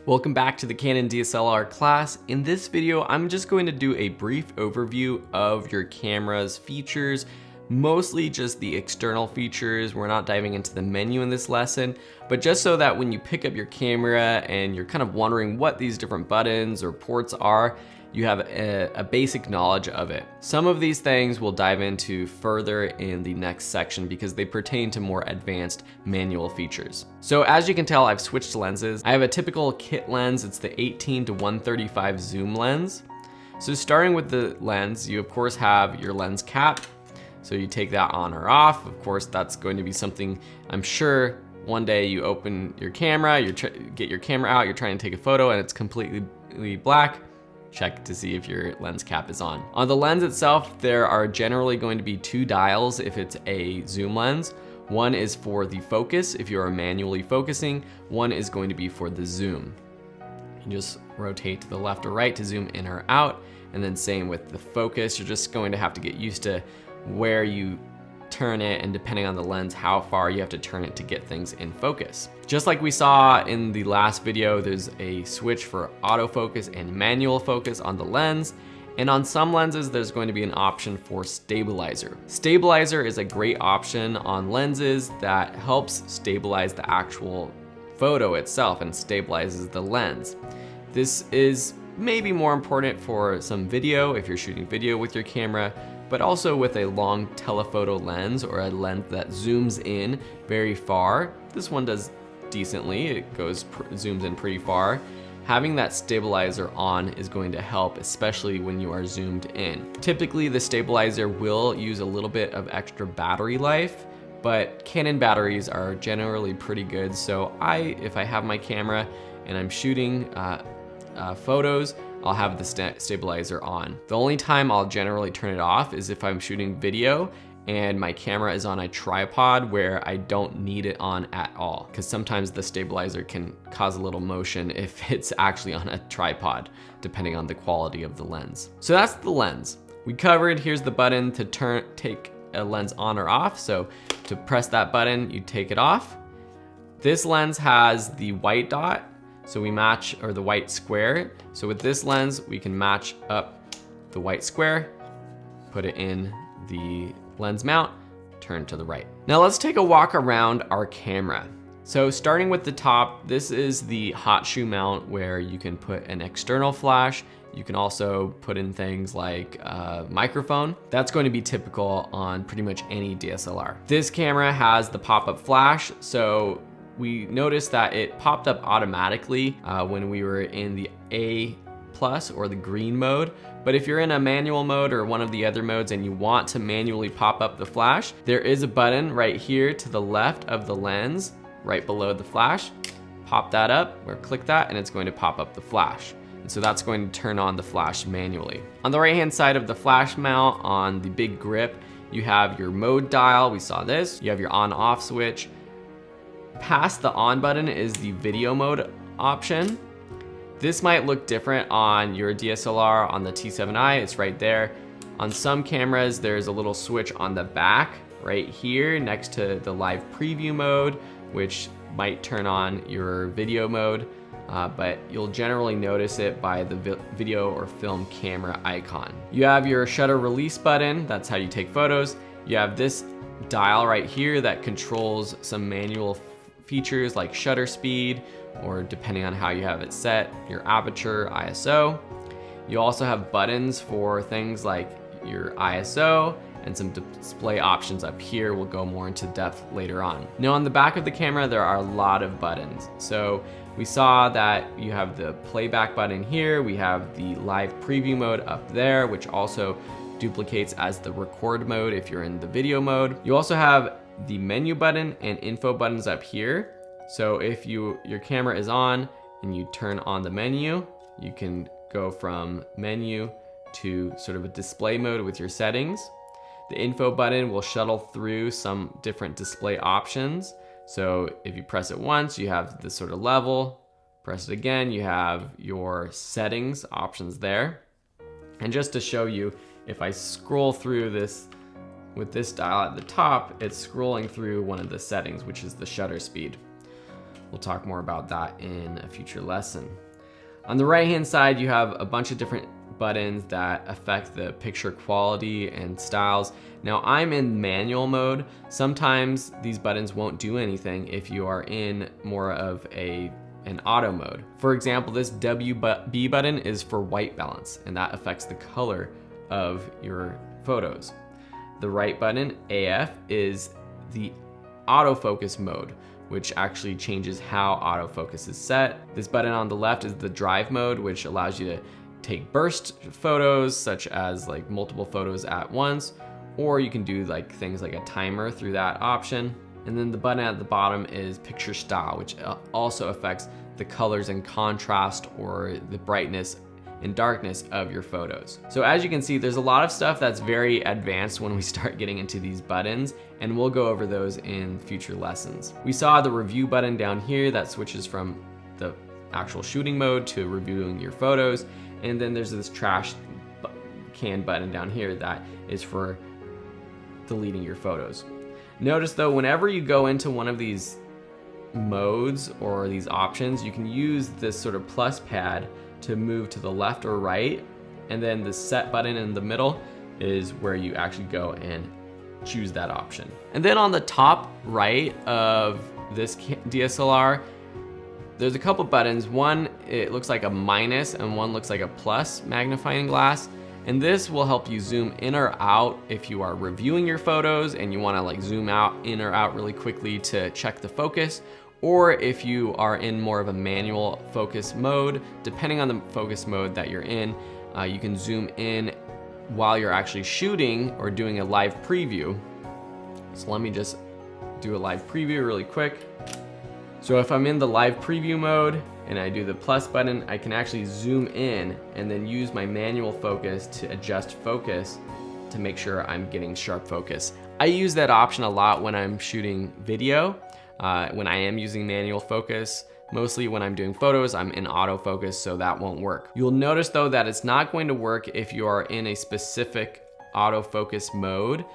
Welcome back to the Canon DSLR class. In this video, I'm just going to do a brief overview of your camera's features, mostly just the external features. We're not diving into the menu in this lesson, but just so that when you pick up your camera and you're kind of wondering what these different buttons or ports are, you have a basic knowledge of it. Some of these things we'll dive into further in the next section because they pertain to more advanced manual features. So as you can tell, I've switched lenses. I have a typical kit lens. It's the 18 to 135 zoom lens. So starting with the lens, you of course have your lens cap. So you take that on or off. Of course, that's going to be something I'm sure one day you open your camera, get your camera out, you're trying to take a photo and it's completely black. Check to see if your lens cap is on. On the lens itself, there are generally going to be two dials if it's a zoom lens. One is for the focus, if you're manually focusing. One is going to be for the zoom. You just rotate to the left or right to zoom in or out. And then same with the focus, you're just going to have to get used to where you turn it, and depending on the lens, how far you have to turn it to get things in focus. Just like we saw in the last video, there's a switch for autofocus and manual focus on the lens. And on some lenses, there's going to be an option for stabilizer. Stabilizer is a great option on lenses that helps stabilize the actual photo itself and stabilizes the lens. This is maybe more important for some video, if you're shooting video with your camera, but also with a long telephoto lens or a lens that zooms in very far. This one does decently, it zooms in pretty far. Having that stabilizer on is going to help, especially when you are zoomed in. Typically, the stabilizer will use a little bit of extra battery life, but Canon batteries are generally pretty good. So if I have my camera and I'm shooting photos, I'll have the stabilizer on. The only time I'll generally turn it off is if I'm shooting video and my camera is on a tripod where I don't need it on at all, because sometimes the stabilizer can cause a little motion if it's actually on a tripod, depending on the quality of the lens. So that's the lens. We covered, here's the button to take a lens on or off. So to press that button, you take it off. This lens has the white dot, so we match, or the white square. So with this lens, we can match up the white square, put it in the lens mount, turn to the right. Now let's take a walk around our camera. So starting with the top, this is the hot shoe mount where you can put an external flash. You can also put in things like a microphone. That's going to be typical on pretty much any DSLR. This camera has the pop-up flash, so we noticed that it popped up automatically when we were in the A+ or the green mode. But if you're in a manual mode or one of the other modes and you want to manually pop up the flash, there is a button right here to the left of the lens, right below the flash. Pop that up or click that and it's going to pop up the flash. And so that's going to turn on the flash manually. On the right-hand side of the flash mount on the big grip, you have your mode dial. We saw this. You have your on-off switch. Past the on button is the video mode option. This might look different on your DSLR. On the T7i, it's right there. On some cameras, there's a little switch on the back right here next to the live preview mode, which might turn on your video mode, but you'll generally notice it by the video or film camera icon. You have your shutter release button. That's how you take photos. You have this dial right here that controls some manual features like shutter speed, or depending on how you have it set, your aperture, ISO. You also have buttons for things like your ISO and some display options up here. We'll go more into depth later on. Now on the back of the camera, there are a lot of buttons. So we saw that you have the playback button here. We have the live preview mode up there, which also duplicates as the record mode if you're in the video mode. You also have the menu button and info buttons up here. So if your camera is on and you turn on the menu, you can go from menu to sort of a display mode with your settings. The info button will shuttle through some different display options. So if you press it once, you have this sort of level, Press it again, you have your settings options there. And just to show you, if I scroll through this with this dial at the top, it's scrolling through one of the settings, which is the shutter speed. We'll talk more about that in a future lesson. On the right-hand side, you have a bunch of different buttons that affect the picture quality and styles. Now I'm in manual mode. Sometimes these buttons won't do anything if you are in more of an auto mode. For example, this WB button is for white balance, and that affects the color of your photos. The right button, AF, is the autofocus mode, which actually changes how autofocus is set. This button on the left is the drive mode, which allows you to take burst photos, such as like multiple photos at once, or you can do like things like a timer through that option. And then the button at the bottom is picture style, which also affects the colors and contrast or the brightness and darkness of your photos. So as you can see, there's a lot of stuff that's very advanced when we start getting into these buttons, and we'll go over those in future lessons. We saw the review button down here that switches from the actual shooting mode to reviewing your photos. And then there's this trash can button down here that is for deleting your photos. Notice though, whenever you go into one of these modes or these options, you can use this sort of plus pad to move to the left or right, and then the set button in the middle is where you actually go and choose that option. And then on the top right of this DSLR, there's a couple buttons. One, it looks like a minus, and one looks like a plus magnifying glass. And this will help you zoom in or out if you are reviewing your photos and you wanna like zoom out in or out really quickly to check the focus, or if you are in more of a manual focus mode. Depending on the focus mode that you're in, you can zoom in while you're actually shooting or doing a live preview. So let me just do a live preview really quick. So if I'm in the live preview mode and I do the plus button, I can actually zoom in and then use my manual focus to adjust focus to make sure I'm getting sharp focus. I use that option a lot when I'm shooting video, when I am using manual focus. Mostly when I'm doing photos, I'm in autofocus, so that won't work. You'll notice though that it's not going to work if you are in a specific autofocus mode.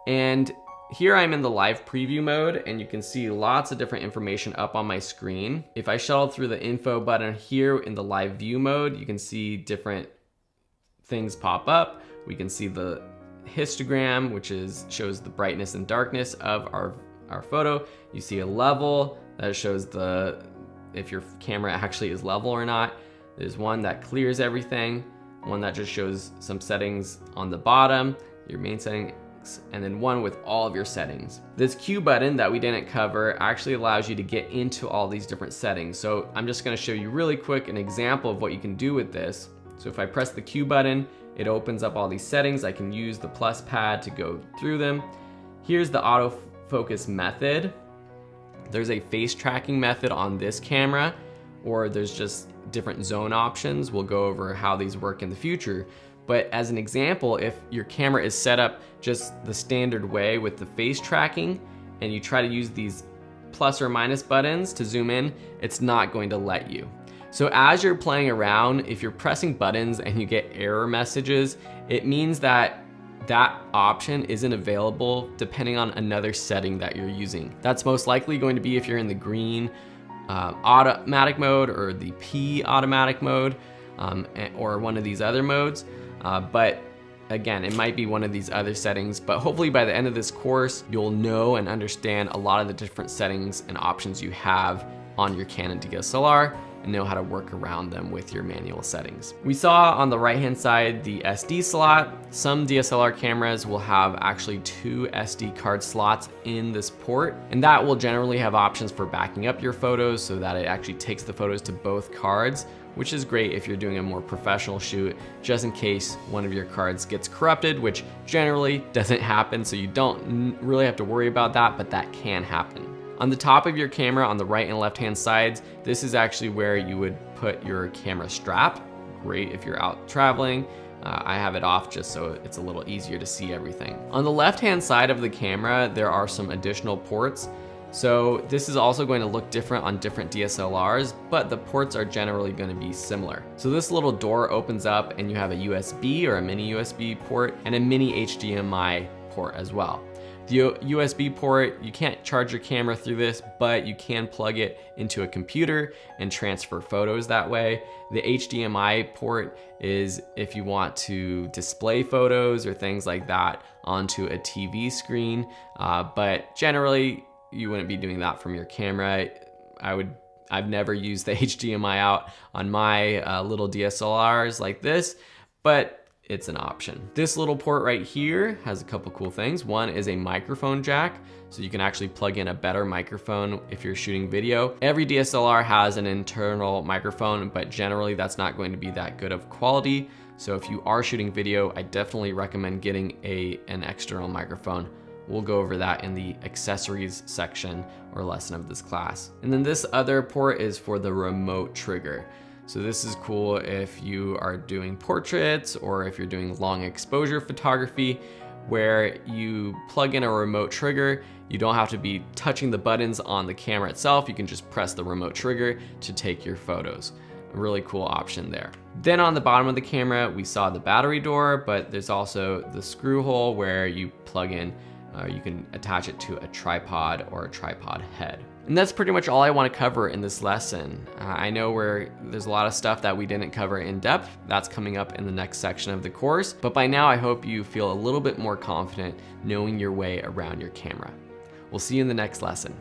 And here I'm in the live preview mode, and you can see lots of different information up on my screen. If I shuttle through the info button here in the live view mode, you can see different things pop up. We can see the histogram, which shows the brightness and darkness of our photo. You see a level that shows if your camera actually is level or not. There's one that clears everything, one that just shows some settings on the bottom, your main setting, and then one with all of your settings. This Q button that we didn't cover actually allows you to get into all these different settings. So I'm just gonna show you really quick an example of what you can do with this. So if I press the Q button, it opens up all these settings. I can use the plus pad to go through them. Here's the autofocus method. There's a face tracking method on this camera, or there's just different zone options. We'll go over how these work in the future. But as an example, if your camera is set up just the standard way with the face tracking, and you try to use these plus or minus buttons to zoom in, it's not going to let you. So as you're playing around, if you're pressing buttons and you get error messages, it means that that option isn't available depending on another setting that you're using. That's most likely going to be if you're in the green automatic mode or the P automatic mode, or one of these other modes. But again, it might be one of these other settings, but hopefully by the end of this course, you'll know and understand a lot of the different settings and options you have on your Canon DSLR and know how to work around them with your manual settings. We saw on the right-hand side the SD slot. Some DSLR cameras will have actually 2 SD card slots in this port, and that will generally have options for backing up your photos so that it actually takes the photos to both cards, which is great if you're doing a more professional shoot, just in case one of your cards gets corrupted, which generally doesn't happen, so you don't really have to worry about that, but that can happen. On the top of your camera, on the right and left-hand sides, this is actually where you would put your camera strap. Great if you're out traveling. I have it off just so it's a little easier to see everything. On the left-hand side of the camera, there are some additional ports. So this is also going to look different on different DSLRs, but the ports are generally going to be similar. So this little door opens up and you have a USB or a mini USB port and a mini HDMI port as well. The USB port, you can't charge your camera through this, but you can plug it into a computer and transfer photos that way. The HDMI port is if you want to display photos or things like that onto a TV screen, but generally you wouldn't be doing that from your camera. I've never used the HDMI out on my little DSLRs like this, but it's an option. This little port right here has a couple cool things. One is a microphone jack, so you can actually plug in a better microphone if you're shooting video. Every DSLR has an internal microphone, but generally that's not going to be that good of quality. So if you are shooting video, I definitely recommend getting an external microphone. We'll go over that in the accessories section or lesson of this class. And then this other port is for the remote trigger. So this is cool if you are doing portraits or if you're doing long exposure photography where you plug in a remote trigger. You don't have to be touching the buttons on the camera itself. You can just press the remote trigger to take your photos. A really cool option there. Then on the bottom of the camera, we saw the battery door, but there's also the screw hole where you plug in, you can attach it to a tripod or a tripod head. And that's pretty much all I want to cover in this lesson. I know there's a lot of stuff that we didn't cover in depth. That's coming up in the next section of the course. But by now, I hope you feel a little bit more confident knowing your way around your camera. We'll see you in the next lesson.